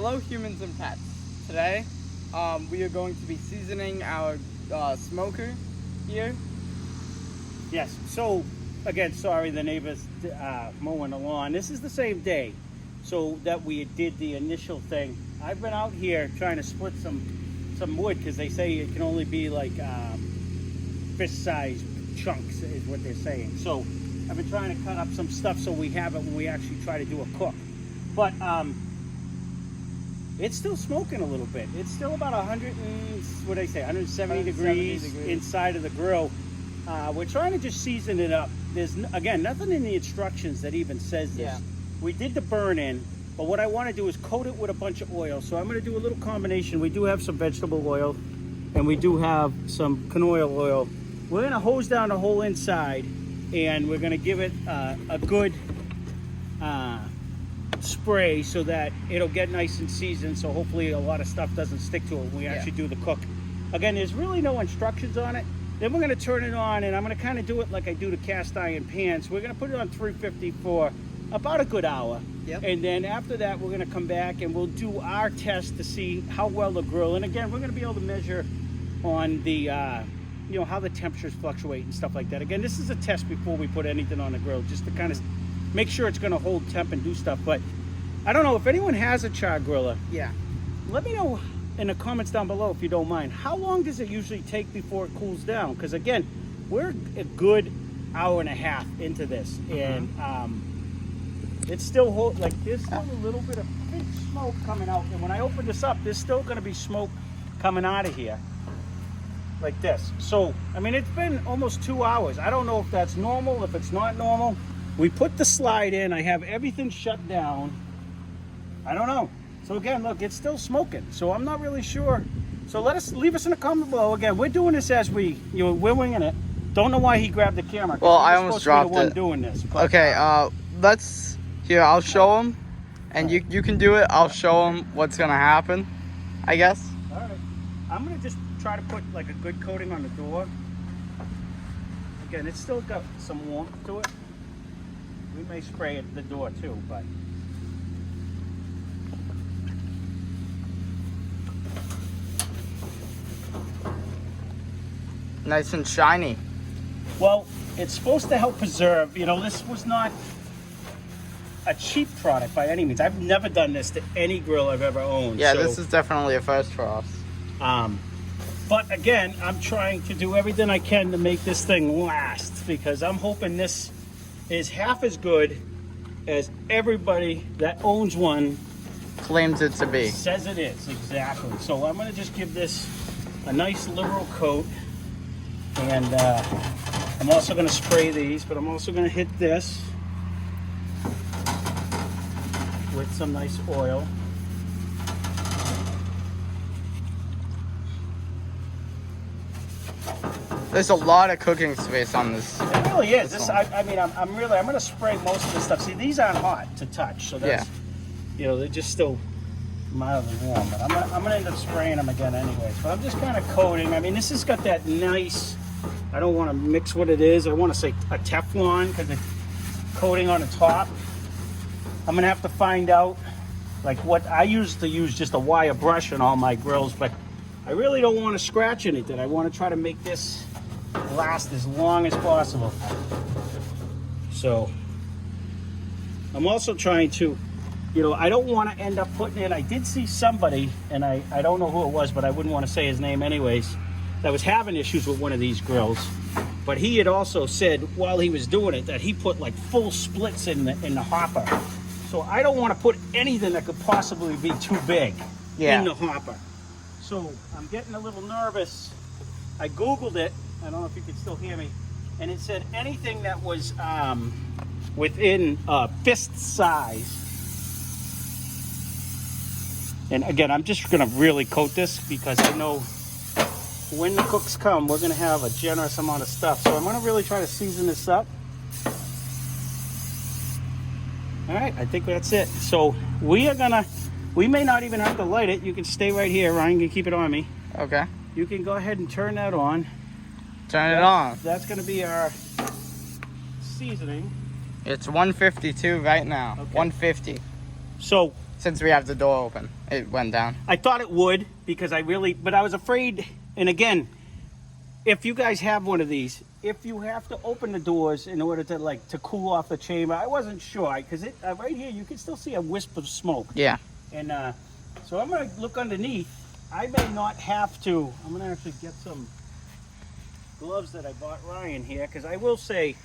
Hello humans and pets. Today we are going to be seasoning our smoker here. Yes, so again, sorry the neighbors mowing the lawn. This is the same day so that we did the initial thing. I've been out here trying to split some wood because they say it can only be like fist-sized chunks is what they're saying. So I've been trying to cut up some stuff so we have it when we actually try to do a cook. But it's still smoking a little bit. It's still about 170 degrees inside of the grill. We're trying to just season it up. There's, again, nothing in the instructions that even says this. Yeah. We did the burn in, but what I want to do is coat it with a bunch of oil. So I'm going to do a little combination. We do have some vegetable oil, and we do have some canola oil. We're going to hose down the whole inside, and we're going to give it a good spray so that it'll get nice and seasoned, so hopefully a lot of stuff doesn't stick to it when we actually do the cook. Again, there's really no instructions on it. Then we're going to turn it on, and I'm going to kind of do it like I do the cast iron pans. We're going to put it on 350 for about a good hour. Yep. And then after that, we're going to come back and we'll do our test to see how well the grill. And again, we're going to be able to measure on the how the temperatures fluctuate and stuff like that. Again, this is a test before we put anything on the grill, just to kind of make sure it's going to hold temp and do stuff. But I don't know if anyone has a Char-Griller. Yeah. Let me know in the comments down below if you don't mind. How long does it usually take before it cools down? Because again, we're a good hour and a half into this, and it's still there's still a little bit of pink smoke coming out. And when I open this up, there's still going to be smoke coming out of here, like this. So I mean, it's been almost 2 hours. I don't know if that's normal, if it's not normal. We put the slide in. I have everything shut down. I don't know. So again, look, it's still smoking. So I'm not really sure. So leave us in the comment below. Again, we're doing this as we're winging it. Don't know why he grabbed the camera. Well, I almost dropped it. Doing this. But, okay, here, I'll show him, and you can do it. I'll show him what's gonna happen, I guess. All right. I'm gonna just try to put like a good coating on the door. Again, it's still got some warmth to it. We may spray at the door too, but. Nice and shiny. Well, it's supposed to help preserve. This was not a cheap product by any means. I've never done this to any grill I've ever owned. Yeah, so, this is definitely a first for us. But again, I'm trying to do everything I can to make this thing last, because I'm hoping this is half as good as everybody that owns one claims it to be. Says it is, exactly. So I'm going to just give this a nice liberal coat. And I'm also going to spray these, but I'm also going to hit this with some nice oil. There's a lot of cooking space on this. It really is. I'm going to spray most of this stuff. See, these aren't hot to touch, so that's, they're just still mildly warm. But I'm going to end up spraying them again anyways. But I'm just kind of coating. I mean, this has got that nice, I don't want to mix what it is. I want to say a Teflon because it's coating on the top. I'm going to have to find out like what I used to use, just a wire brush on all my grills, but I really don't want to scratch anything. I want to try to make this last as long as possible. So I'm also trying to, I don't want to end up putting it. I did see somebody, and I don't know who it was, but I wouldn't want to say his name anyways, that was having issues with one of these grills. But he had also said while he was doing it that he put like full splits in the hopper. So I don't want to put anything that could possibly be too big in the hopper. So I'm getting a little nervous. I Googled it. I don't know if you can still hear me. And it said anything that was within fist size. And again, I'm just going to really coat this because I know when the cooks come, we're going to have a generous amount of stuff. So I'm going to really try to season this up. All right, I think that's it. So we may not even have to light it. You can stay right here. Ryan can keep it on me. Okay. You can go ahead and turn that on. Turn it on. That's going to be our seasoning. It's 152 right now. Okay. 150. So since we have the door open. It went down. I thought it would because but I was afraid. And again, if you guys have one of these, if you have to open the doors in order to cool off the chamber, I wasn't sure because right here you can still see a wisp of smoke. Yeah. And so I'm gonna look underneath. I may not have to. I'm gonna actually get some gloves that I bought Ryan here because I will say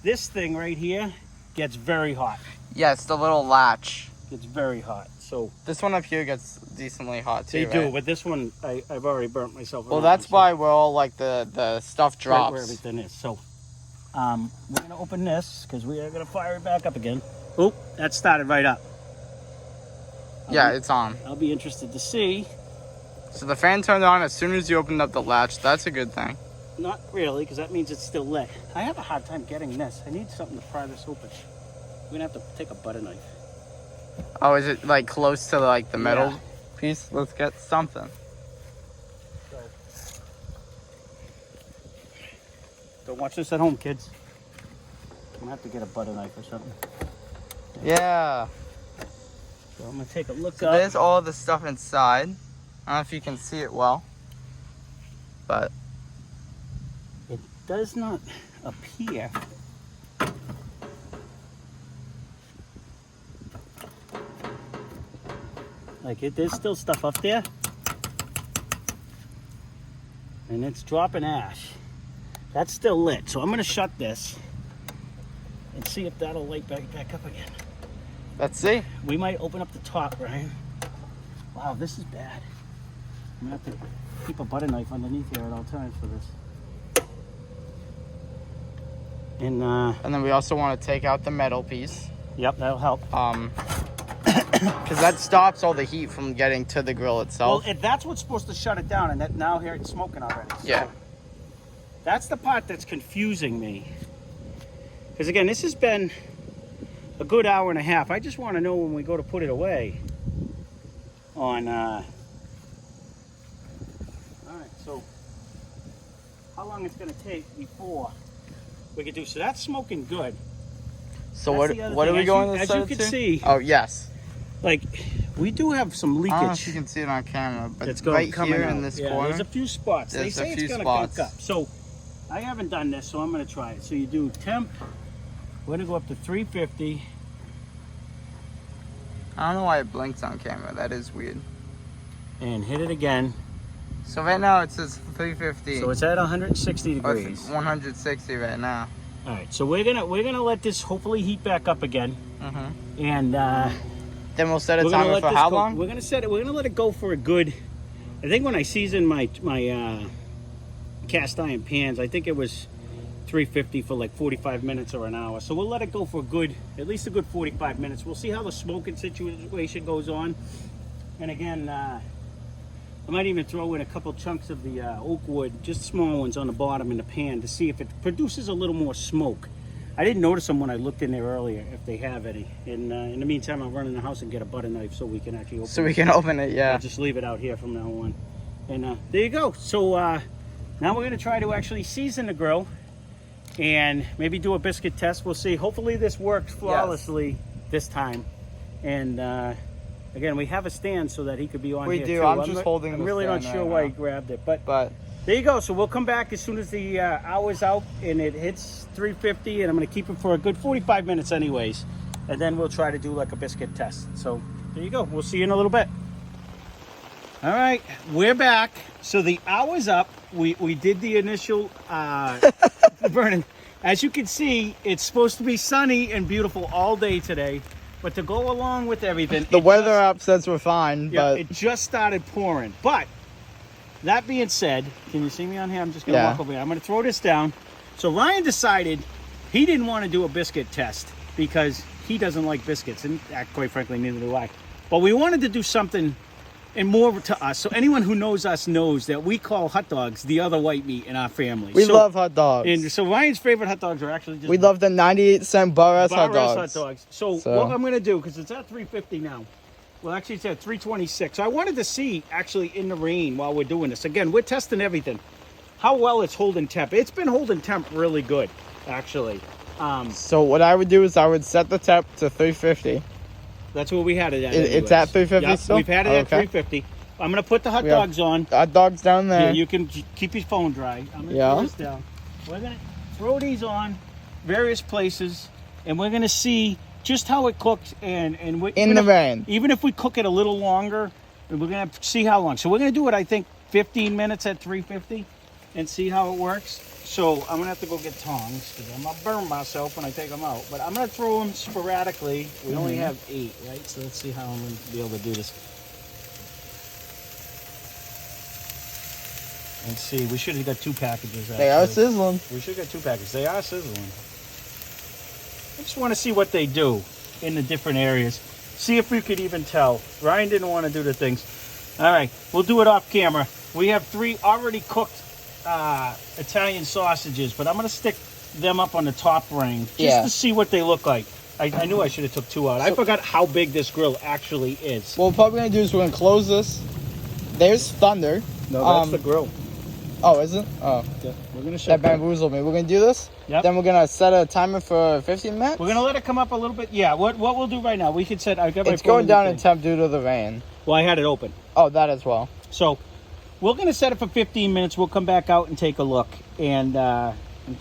this thing right here gets very hot. Yes, the little latch. It's very hot. So this one up here gets decently hot too. they do, right? but this one I've already burnt myself. Well, that's why we're all like the stuff drops. Right where everything is. So we're gonna open this because we are gonna fire it back up again. Oh, that started right up. It's on. I'll be interested to see. So the fan turned on as soon as you opened up the latch. That's a good thing. Not really, because that means it's still lit. I have a hard time getting this. I need something to pry this open. We're gonna have to take a butter knife. Oh, is it like close to like the metal piece? Let's get something. So, don't watch this at home, kids. I'm gonna have to get a butter knife or something. Yeah. So I'm gonna take a look So up. there's all the stuff inside. I don't know if you can see it well, but It does not appear. There's still stuff up there. And it's dropping ash. That's still lit. So I'm gonna shut this and see if that'll light back up again. let's see. We might open up the top, Ryan. Wow, this is bad. I'm gonna have to keep a butter knife underneath here at all times for this. And then we also want to take out the metal piece. Yep, that'll help. Because that stops all the heat from getting to the grill itself. Well, that's what's supposed to shut it down, and that now here it's smoking already. So Yeah. that's the part that's confusing me. Because again, this has been a good hour and a half. I just want to know when we go to put it away. All right, so how long it's going to take before we can do so? That's smoking good. So That's the other what are thing. we As going you- to as set you it can to? see- Oh yes. We do have some I don't know if leakage you can see it on camera, but that's right coming here out. in this Yeah, corner. there's a few spots. They There's say a it's few going to spots. gunk up. So I haven't done this, so I'm going to try it. So you do temp. We're going to go up to 350. I don't know why it blinks on camera. That is weird. And hit it again. So right now it says 350. So it's at 160 Or degrees. 160 right now. All right, so we're gonna let this hopefully heat back up again, Mm-hmm. and Then we'll set a we're gonna timer let for this how go. long? We're gonna set it. We're gonna let it go for a good. I think when I seasoned my cast iron pans, I think it was 350 for like 45 minutes or an hour. So we'll let it go for at least a good 45 minutes. We'll see how the smoking situation goes on, and again. I might even throw in a couple chunks of the oak wood, just small ones on the bottom in the pan to see if it produces a little more smoke. I didn't notice them when I looked in there earlier, if they have any. And in the meantime, I'll run in the house and get a butter knife so we can actually open it. So we can open it, yeah. I'll just leave it out here from now on. And there you go. So now we're going to try to actually season the grill and maybe do a biscuit test. We'll see. Hopefully this works flawlessly this time. And again, we have a stand so that he could be on We here do. too. I'm just holding I'm the really not stand sure right why now. he grabbed it, but But there you go. So we'll come back as soon as the hour's out and it hits 350, and I'm going to keep it for a good 45 minutes anyways, and then we'll try to do like a biscuit test. So there you go. We'll see you in a little bit. All right, we're back. So the hour's up. We did the initial burning. As you can see, it's supposed to be sunny and beautiful all day today. But to go along with everything, the weather app says we're fine, yeah, but it just started pouring. But that being said, can you see me on here? I'm just going to walk over here. I'm going to throw this down. So Ryan decided he didn't want to do a biscuit test because he doesn't like biscuits. And quite frankly, neither do I. But we wanted to do something and more to us. So anyone who knows us knows that we call hot dogs the other white meat in our family. we love hot dogs. And so Ryan's favorite hot dogs are actually just... We love the 98-cent bar-ass hot Bar-ass dogs. So what I'm going to do, because it's at 350 now. Well, actually, it's at 326. So I wanted to see, actually, in the rain while we're doing this. Again, we're testing everything. How well it's holding temp. It's been holding temp really good, actually. So what I would do is I would set the temp to 350. That's where we had it at. It's at 350 Yep, still? we've had it at Okay. 350. I'm going to put the hot We have dogs on. Hot dogs down Yeah, there. you can keep your phone dry. I'm going to Yeah. throw this down. We're going to throw these on various places, and we're going to see just how it cooks. And In the van. Even if we cook it a little longer, we're going to see how long. So we're going to do it, I think, 15 minutes at 350 and see how it works. So I'm going to have to go get tongs because I'm going to burn myself when I take them out. But I'm going to throw them sporadically. We only have 8, right? So let's see how I'm going to be able to do this. Let's see. We should have got 2 packages. Actually. They are sizzling. We should have got 2 packages. They are sizzling. I just want to see what they do in the different areas. See if we could even tell. Ryan didn't want to do the things. All right. We'll do it off camera. We have 3 already cooked Italian sausages, but I'm going to stick them up on the top ring just to see what they look like. I knew I should have took 2 out. I forgot how big this grill actually is. What we're probably going to do is we're going to close this. There's thunder. No, that's the grill. Oh, is it? Oh. Yeah, we're going to shut That bamboozled me. We're going to do this. Yep. Then we're going to set a timer for 15 minutes. We're going to let it come up a little bit. Yeah, what we'll do right now, we could set... It's going down in temp due to the rain. Well, I had it open. Oh, that as well. So we're going to set it for 15 minutes. We'll come back out and take a look. And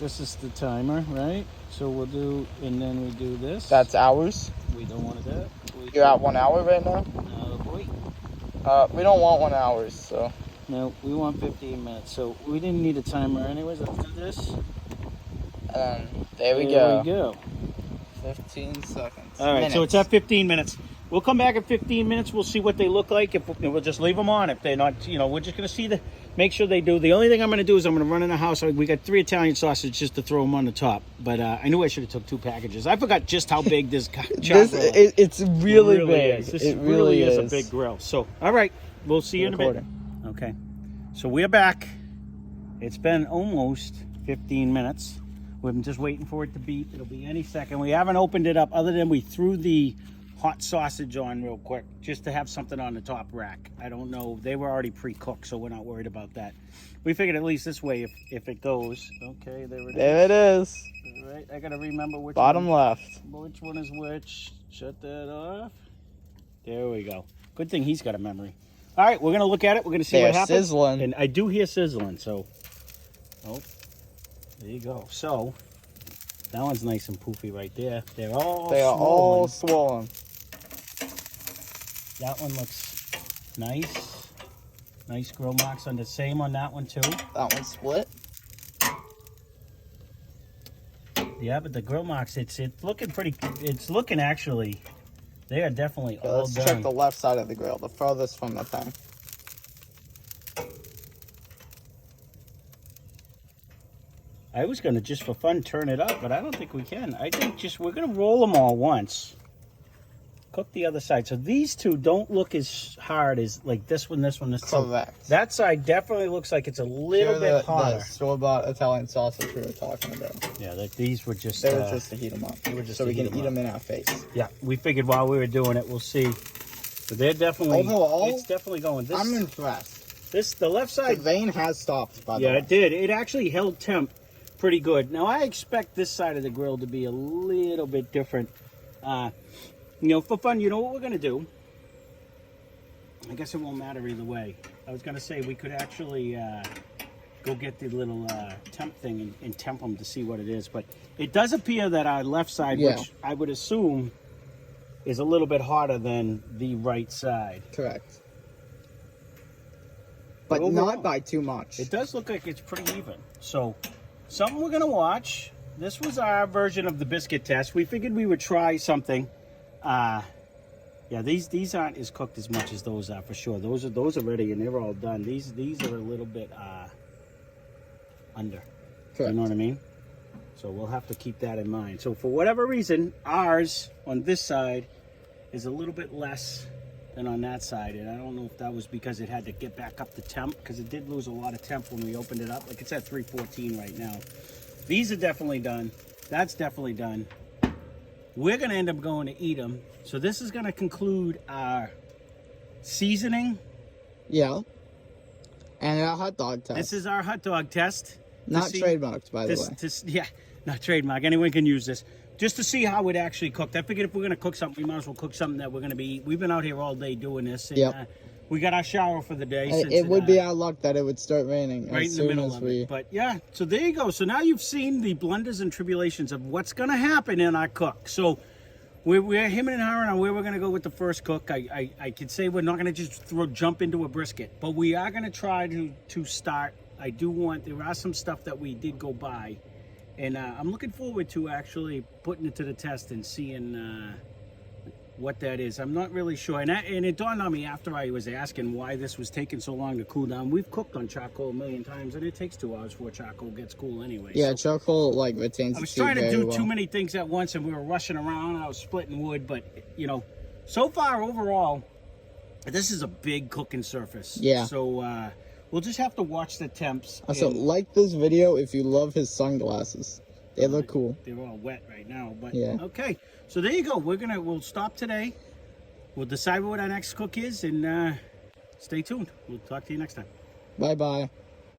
this is the timer, right? So we'll do, and then we do this. That's hours. We don't want that. You're at 1 hour right now? Oh, boy. We don't want 1 hour, so. No, we want 15 minutes. So we didn't need a timer anyways. Let's do this. There we go. 15 seconds. All right, so it's at 15 minutes. We'll come back in 15 minutes. We'll see what they look like. If we'll just leave them on. If they're not, we're just going to see make sure they do. The only thing I'm going to do is I'm going to run in the house. We got 3 Italian sausages just to throw them on the top. But I knew I should have took 2 packages. I forgot just how big this Char-Griller it's really big. is. This it really is a big grill. So, all right, we'll see you in a bit. Okay, so we're back. It's been almost 15 minutes. We've been just waiting for it to beep. It'll be any second. We haven't opened it up other than we threw the hot sausage on real quick just to have something on the top rack. I don't know. They were already pre-cooked, so we're not worried about that. We figured at least this way if it goes. Okay, there it is. There it is. All right, I got to remember which Bottom one, left. which one is which. Shut that off. There we go. Good thing he's got a memory. All right, we're going to look at it. We're going to see what happens. Sizzling. And I do hear sizzling, so... Oh, there you go. So, that one's nice and poofy right there. They are all swollen. That one looks nice. Nice grill marks on the same on that one, too. That one's split. Yeah, but the grill marks, it's looking pretty... It's looking actually... They are definitely all Let's done. check the left side of the grill, the furthest from the thing. I was going to, just for fun, turn it up, but I don't think we can. I think we're going to roll them all once. Cook the other side. So these 2 don't look as hard as, like, this one, this one, this one. Correct. That side definitely looks like it's a little bit hotter. The store-bought Italian sausage we were talking about. Yeah, these were just... They were just to heat them up. They were just so to we can heat 'em eat up. them in our face. Yeah, we figured while we were doing it, we'll see. But they're definitely... Overall, it's definitely going. I'm impressed. The left side... The vein has stopped, by the way. Yeah, it did. It actually held temp pretty good. Now, I expect this side of the grill to be a little bit different. For fun, you know what we're going to do? I guess it won't matter either way. I was going to say we could actually go get the little temp thing and temp them to see what it is. But it does appear that our left side, which I would assume is a little bit hotter than the right side. Correct. But not by too much. It does look like it's pretty even. So, something we're going to watch. This was our version of the biscuit test. We figured we would try something. Yeah, these aren't as cooked as much as those are for sure. Those are ready and they're all done. These are a little bit under. Correct. You know what I mean? So we'll have to keep that in mind. So for whatever reason, ours on this side is a little bit less than on that side. And I don't know if that was because it had to get back up to temp, because it did lose a lot of temp when we opened it up. Like, it's at 314 right now. These are definitely done. That's definitely done. We're going to end up going to eat them. So this is going to conclude our seasoning. Yeah. And our hot dog test. This is our hot dog test. Not trademarked, by the way. Yeah, not trademark. Anyone can use this. just to see how it actually cooked. I figured if we're gonna cook something, we might as well cook something that we're gonna be. We've been out here all day doing this. And, Yep. we got our shower for the day. It would be our luck that it would start raining right as in the soon middle as of we. it. But yeah, so there you go. So now you've seen the blunders and tribulations of what's gonna happen in our cook. So we're him and her on where we're gonna go with the first cook. I could say we're not gonna just jump into a brisket, but we are gonna try to start. I do want. There are some stuff that we did go by, and I'm looking forward to actually putting it to the test and seeing what that is. I'm not really sure, and it dawned on me after I was asking why this was taking so long to cool down. We've cooked on charcoal a million times, and it takes 2 hours before charcoal gets cool anyway. Yeah, so charcoal like retains. I was its heat trying to very do well. too many things at once, and we were rushing around. I was splitting wood, but you know, so far overall, this is a big cooking surface. Yeah. So we'll just have to watch the temps. Also, and like this video if you love his sunglasses. They look cool. they're all wet right now, but Yeah. okay. So there you go. We'll stop today. We'll decide what our next cook is, and stay tuned. We'll talk to you next time. Bye bye.